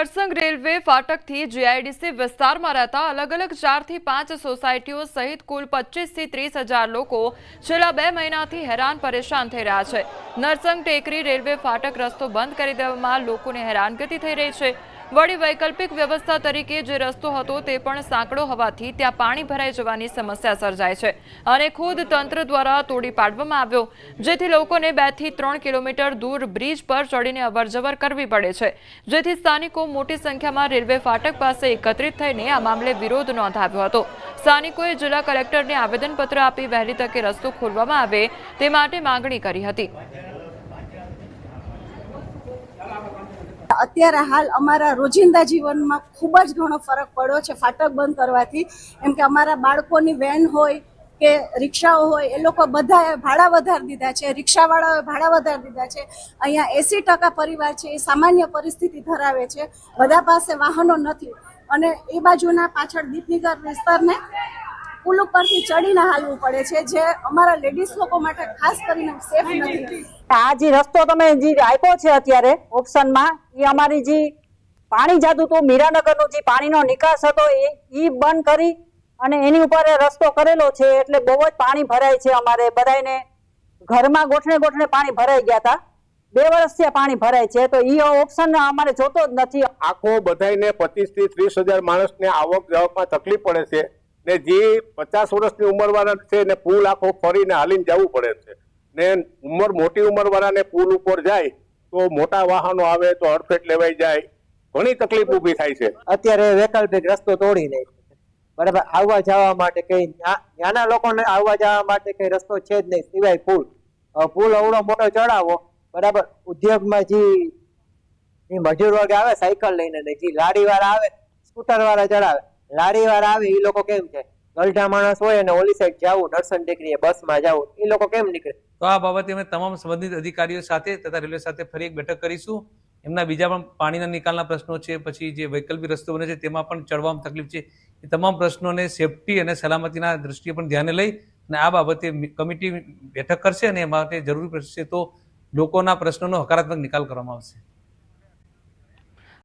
Narsang railway ફાટકથી GIDC વિસ્તારમાં રહેતા અલગ અલગ 4 થી 5 સોસાયટીઓ સહિત કુલ 25 થી 30 હજાર લોકો છેલ્લા 2 મહિનાથી હેરાન પરેશાન થઈ રહ્યા છે। નરસંગ ટેકરી રેલવે ફાટક રસ્તો બંધ કરી દેવામાં લોકોને હેરાનગતિ થઈ રહી છે। વળી વૈકલ્પિક વ્યવસ્થા તરીકે જે રસ્તો હતો તે પણ સાંકડો હોવાથી ત્યાં પાણી ભરાઈ જવાની સમસ્યા સર્જાય છે અને ખુદ તંત્ર દ્વારા તોડી પાડવામાં આવ્યો, જેથી લોકોને 2 થી 3 કિલોમીટર દૂર બ્રિજ પર ચડીને અવરજવર કરવી પડે છે, જેથી સ્થાનિકો મોટી સંખ્યામાં રેલવે ફાટક પાસે એકત્રિત થઈને આ મામલે વિરોધ નોંધાવ્યો હતો। સ્થાનિકોએ જિલ્લા કલેક્ટરને આવેદનપત્ર આપી વહેલી તકે રસ્તો ખોલવામાં આવે તે માટે માંગણી કરી હતી। અત્યારે હાલ અમારા રોજિંદા જીવનમાં ખૂબ જ ઘણો ફરક પડ્યો છે ફાટક બંધ કરવાથી। એમ કે અમારા બાળકોની વેન હોય કે રિક્ષાઓ હોય એ લોકો બધાએ ભાડા વધારી દીધા છે, રિક્ષાવાળાઓએ ભાડા વધારી દીધા છે। અહીંયા 80% પરિવાર છે એ સામાન્ય પરિસ્થિતિ ધરાવે છે, બધા પાસે વાહનો નથી અને એ બાજુના પાછળ દીપનગર વિસ્તારને પુલ ઉપરથી ચડીને હાલવું પડે છે, જે અમારા લેડીઝ લોકો માટે ખાસ કરીને સેફ નથી। આ જે રસ્તો તમે જે આપ્યો છે અત્યારે ઓપ્શનમાં, એ અમારી જે પાણી જાતું હતું મીરાનગરનો જે પાણીનો નિકાસ હતો એ બંધ કરી અને એની ઉપર રસ્તો કરેલો છે, એટલે બહુ જ પાણી ભરાય છે। અમારે બધાને ઘરમાં ગોઠણે પાણી ભરાઈ ગયા હતા, 2 વર્ષથી પાણી ભરાય છે, તો એ ઓપ્શન અમારે જોતો જ નથી। આખો બધાને 25 થી 30 હજાર માણસને આવક જાવકમાં તકલીફ પડે છે ને જે 50 વર્ષની ઉંમરવાળા છે ને પુલ આખો ફરીને હાલીને જવું પડે છે ને મોટી ઉંમરવાળાને પુલ ઉપર જાય તો મોટા વાહનો આવે તો હડફેટ લેવાઈ જાય, ઘણી તકલીફ ઊભી થાય છે। અત્યારે વૈકલ્પિક રસ્તો તોડી નાખ્યો છે, બરાબર। આવવા જવા માટે કઈ નાના લોકોને આવવા જવા માટે કઈ રસ્તો છે જ નહીં સિવાય પુલ અવડો મોટો ચડાવો, બરાબર। ઉદ્યોગમાં જે મજૂર વર્ગ આવે સાયકલ લઈને, જે લારી વાળા આવે સ્કૂટર વાળા ચડાવે, લારી વાળા આવે એ લોકો કેમ છે ગલઢા માણસ હોય અને ઓલી સાઈડ જવું નરસંગ ટેકરીએ બસમાં જવું, એ લોકો કેમ નીકળે? તો આ બાબતે અમે તમામ સંબંધિત અધિકારીઓ સાથે તથા રેલવે સાથે ફરી એક બેઠક કરીશું। એમના બીજા પણ પાણીના નિકાલના પ્રશ્નો છે, પછી જે વૈકલ્પિક રસ્તો બને છે તેમાં પણ ચડવામાં તકલીફ છે, એ તમામ પ્રશ્નોને સેફટી અને સલામતીના દ્રષ્ટિએ પણ ધ્યાને લઈ અને આ બાબતે કમિટી બેઠક કરશે અને એ માટે જરૂરી પડશે તો લોકોના પ્રશ્નોનો હકારાત્મક નિકાલ કરવામાં આવશે।